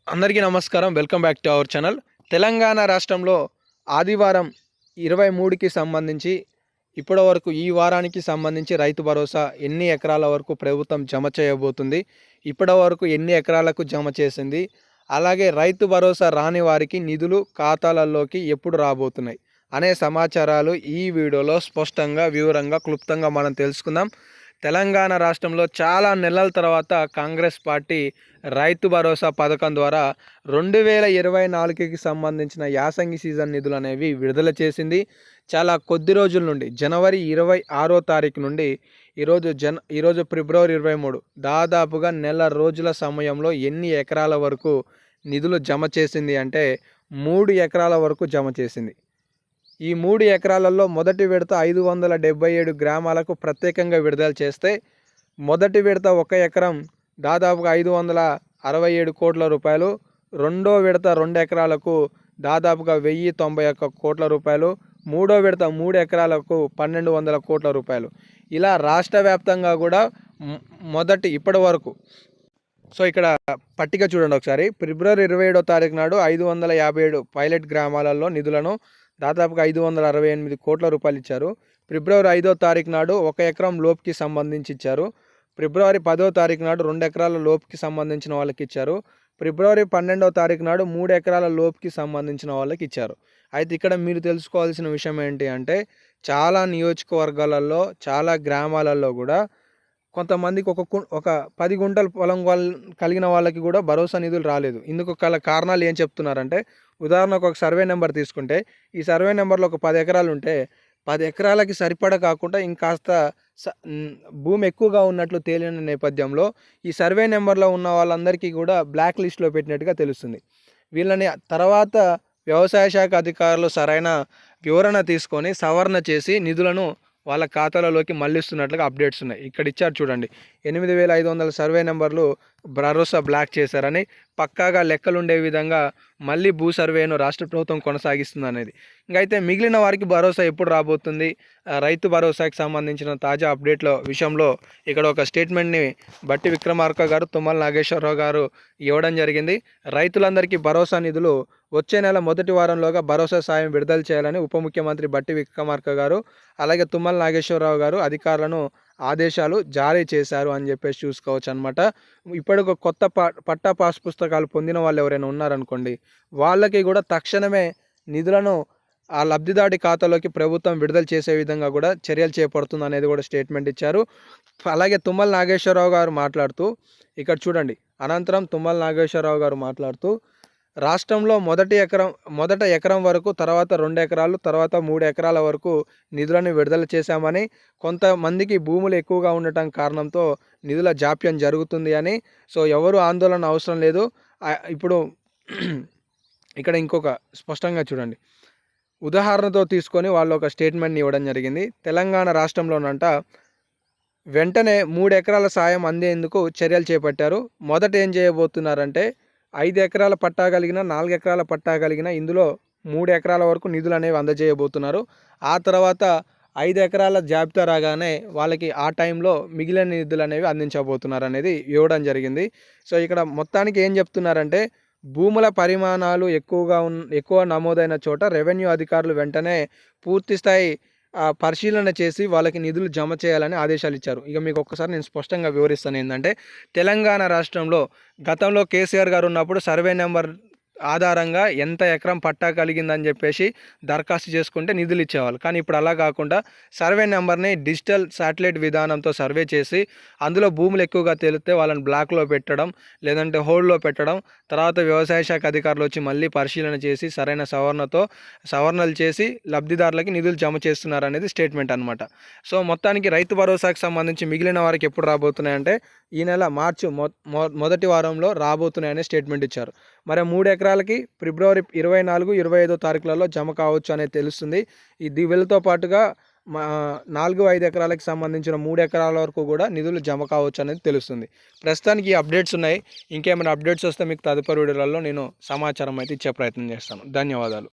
అందరికీ నమస్కారం. Welcome back to our channel. Telangana రాష్ట్రంలో ఆదివారం 23కి సంబంధించి ఇప్పటివరకు ఈ వారానికి సంబంధించి రైతు భరోసా ఎన్ని ఎకరాల వరకు ప్రభుత్వం జమ చేయబోతుంది, ఇప్పటివరకు ఎన్ని ఎకరాలకు జమ చేసింది, అలాగే రైతు భరోసా రాని వారికి నిధులు ఖాతాలలోకి ఎప్పుడు రాబోతున్నాయి అనే సమాచారాలు ఈ వీడియోలో స్పష్టంగా వివరంగా క్లుప్తంగా మనం తెలుసుకుందాం. తెలంగాణ రాష్ట్రంలో చాలా నెలల తర్వాత కాంగ్రెస్ పార్టీ రైతు భరోసా పథకం ద్వారా 2024కి సంబంధించిన యాసంగి సీజన్ నిధులు అనేవి విడుదల చేసింది. చాలా కొద్ది రోజుల నుండి జనవరి 26వ తారీఖు నుండి ఈరోజు ఫిబ్రవరి 23, దాదాపుగా నెల రోజుల సమయంలో ఎన్ని ఎకరాల వరకు నిధులు జమ చేసింది అంటే 3 ఎకరాల వరకు జమ చేసింది. ఈ 3 ఎకరాలలో మొదటి విడత 577 గ్రామాలకు ప్రత్యేకంగా విడుదల చేస్తే, మొదటి విడత 1 ఎకరం దాదాపుగా 567 కోట్ల రూపాయలు, రెండో విడత 2 ఎకరాలకు దాదాపుగా 1091 కోట్ల రూపాయలు, మూడో విడత 3 ఎకరాలకు 1200 కోట్ల రూపాయలు. ఇలా రాష్ట్ర వ్యాప్తంగా కూడా ఇప్పటి వరకు. సో ఇక్కడ పట్టిక చూడండి ఒకసారి. ఫిబ్రవరి 27వ తారీఖు నాడు 557 పైలట్ గ్రామాలలో నిధులను దాదాపుగా 568 కోట్ల రూపాయలు ఇచ్చారు. ఫిబ్రవరి 5వ తారీఖు నాడు 1 ఎకరం లోపుకి సంబంధించి ఇచ్చారు. ఫిబ్రవరి 10వ తారీఖు నాడు 2 ఎకరాల లోపుకి సంబంధించిన వాళ్ళకి ఇచ్చారు. ఫిబ్రవరి 12వ తారీఖు నాడు 3 ఎకరాల లోపుకి సంబంధించిన వాళ్ళకి ఇచ్చారు. అయితే ఇక్కడ మీరు తెలుసుకోవాల్సిన విషయం ఏంటి అంటే, చాలా నియోజకవర్గాలలో చాలా గ్రామాలలో కూడా కొంతమందికి ఒక 10 గుంటల పొలం కలిగిన వాళ్ళకి కూడా భరోసా నిధులు రాలేదు. ఇందుకు కారణాలు ఏం చెప్తున్నారంటే, ఉదాహరణకు ఒక సర్వే నెంబర్ తీసుకుంటే, ఈ సర్వే నెంబర్లో ఒక 10 ఎకరాలు ఉంటే 10 ఎకరాలకి సరిపడా కాకుండా ఇంకాస్త భూమి ఎక్కువగా ఉన్నట్లు తేలిన నేపథ్యంలో ఈ సర్వే నెంబర్లో ఉన్న వాళ్ళందరికీ కూడా బ్లాక్ లిస్ట్లో పెట్టినట్టుగా తెలుస్తుంది. వీళ్ళని తర్వాత వ్యవసాయ శాఖ అధికారులు సరైన వివరణ తీసుకొని సవరణ చేసి నిధులను వాళ్ళ ఖాతాలలోకి మళ్ళిస్తున్నట్లుగా అప్డేట్స్ ఉన్నాయి. ఇక్కడ ఇచ్చారు చూడండి, 8500 సర్వే నెంబర్లు భరోసా బ్లాక్ చేశారని, పక్కాగా లెక్కలుండే విధంగా మళ్ళీ భూ సర్వేను రాష్ట్ర ప్రభుత్వం కొనసాగిస్తుంది అనేది. ఇంకైతే మిగిలిన వారికి భరోసా ఎప్పుడు రాబోతుంది, రైతు భరోసాకి సంబంధించిన తాజా అప్డేట్ల విషయంలో ఇక్కడ ఒక స్టేట్మెంట్ని బట్టి విక్రమార్క గారు, తుమ్మల నాగేశ్వరరావు గారు ఇవ్వడం జరిగింది. రైతులందరికీ భరోసా నిధులు వచ్చే నెల మొదటి వారంలోగా భరోసా సాయం విడుదల చేయాలని ఉప ముఖ్యమంత్రి బట్టి విక్రమార్క గారు అలాగే తుమ్మల నాగేశ్వరరావు గారు అధికారులను ఆదేశాలు జారీ చేశారు అని చెప్పేసి చూసుకోవచ్చు అనమాట. ఇప్పటికి కొత్త పట్టా పాస్ పుస్తకాలు పొందిన వాళ్ళు ఎవరైనా ఉన్నారనుకోండి, వాళ్ళకి కూడా తక్షణమే నిధులను ఆ లబ్ధిదారి ఖాతాలోకి ప్రభుత్వం విడుదల చేసే విధంగా కూడా చర్యలు చేపడుతుంది అనేది కూడా స్టేట్మెంట్ ఇచ్చారు. అలాగే తుమ్మల నాగేశ్వరరావు గారు మాట్లాడుతూ ఇక్కడ చూడండి, అనంతరం తుమ్మల నాగేశ్వరరావు గారు మాట్లాడుతూ రాష్ట్రంలో మొదట ఎకరం వరకు, తర్వాత 2 ఎకరాలు, తర్వాత 3 ఎకరాల వరకు నిధులను విడుదల చేశామని, కొంతమందికి భూములు ఎక్కువగా ఉండటం కారణంతో నిధుల జాప్యం జరుగుతుంది అని, సో ఎవరు ఆందోళన అవసరం లేదు. ఇప్పుడు ఇక్కడ ఇంకొక స్పష్టంగా చూడండి, ఉదాహరణతో తీసుకొని వాళ్ళు ఒక స్టేట్మెంట్ని ఇవ్వడం జరిగింది. తెలంగాణ రాష్ట్రంలోనంట వెంటనే 3 ఎకరాల సాయం అందేందుకు చర్యలు చేపట్టారు. మొదట ఏం చేయబోతున్నారంటే, 5 ఎకరాల పట్టా కలిగిన, 4 ఎకరాల పట్టా కలిగిన, ఇందులో 3 ఎకరాల వరకు నిధులు అనేవి అందజేయబోతున్నారు. ఆ తర్వాత 5 ఎకరాల జాబితా రాగానే వాళ్ళకి ఆ టైంలో మిగిలిన నిధులు అనేవి అందించబోతున్నారు అనేది ఇవ్వడం జరిగింది. సో ఇక్కడ మొత్తానికి ఏం చెప్తున్నారంటే, భూముల పరిమాణాలు ఎక్కువ నమోదైన చోట రెవెన్యూ అధికారులు వెంటనే పూర్తిస్థాయి పరిశీలన చేసి వాళ్ళకి నిధులు జమ చేయాలని ఆదేశాలు ఇచ్చారు. ఇక మీకు ఒక్కసారి నేను స్పష్టంగా వివరిస్తాను. ఏంటంటే, తెలంగాణ రాష్ట్రంలో గతంలో కేసీఆర్ గారు ఉన్నప్పుడు సర్వే నెంబర్ ఆధారంగా ఎంత ఎకరం పట్టా కలిగిందని చెప్పేసి దరఖాస్తు చేసుకుంటే నిధులు ఇచ్చేవాళ్ళు. కానీ ఇప్పుడు అలా కాకుండా సర్వే నెంబర్ని డిజిటల్ శాటిలైట్ విధానంతో సర్వే చేసి అందులో భూములు ఎక్కువగా తేలితే వాళ్ళని బ్లాక్లో పెట్టడం, లేదంటే హోల్డ్లో పెట్టడం, తర్వాత వ్యవసాయ శాఖ అధికారులు వచ్చి మళ్ళీ పరిశీలన చేసి సరైన సవరణలు చేసి లబ్ధిదారులకి నిధులు జమ చేస్తున్నారు అనేది స్టేట్మెంట్ అనమాట. సో మొత్తానికి రైతు భరోసాకు సంబంధించి మిగిలిన వారికి ఎప్పుడు రాబోతున్నాయంటే, ఈ నెల మార్చి మొదటి వారంలో రాబోతున్నాయనే స్టేట్మెంట్ ఇచ్చారు. మరి 3 ఎకరాలకి ఫిబ్రవరి 24, 25వ తారీఖులలో జమ కావచ్చు అనేది తెలుస్తుంది. వీళ్ళతో పాటుగా 4, 5 ఎకరాలకు సంబంధించిన 3 ఎకరాల వరకు కూడా నిధులు జమ కావచ్చు అనేది తెలుస్తుంది. ప్రస్తుతానికి ఈ అప్డేట్స్ ఉన్నాయి. ఇంకేమైనా అప్డేట్స్ వస్తే మీకు తదుపరి వీడియోలలో నేను సమాచారం అయితే ఇచ్చే ప్రయత్నం చేస్తాను. ధన్యవాదాలు.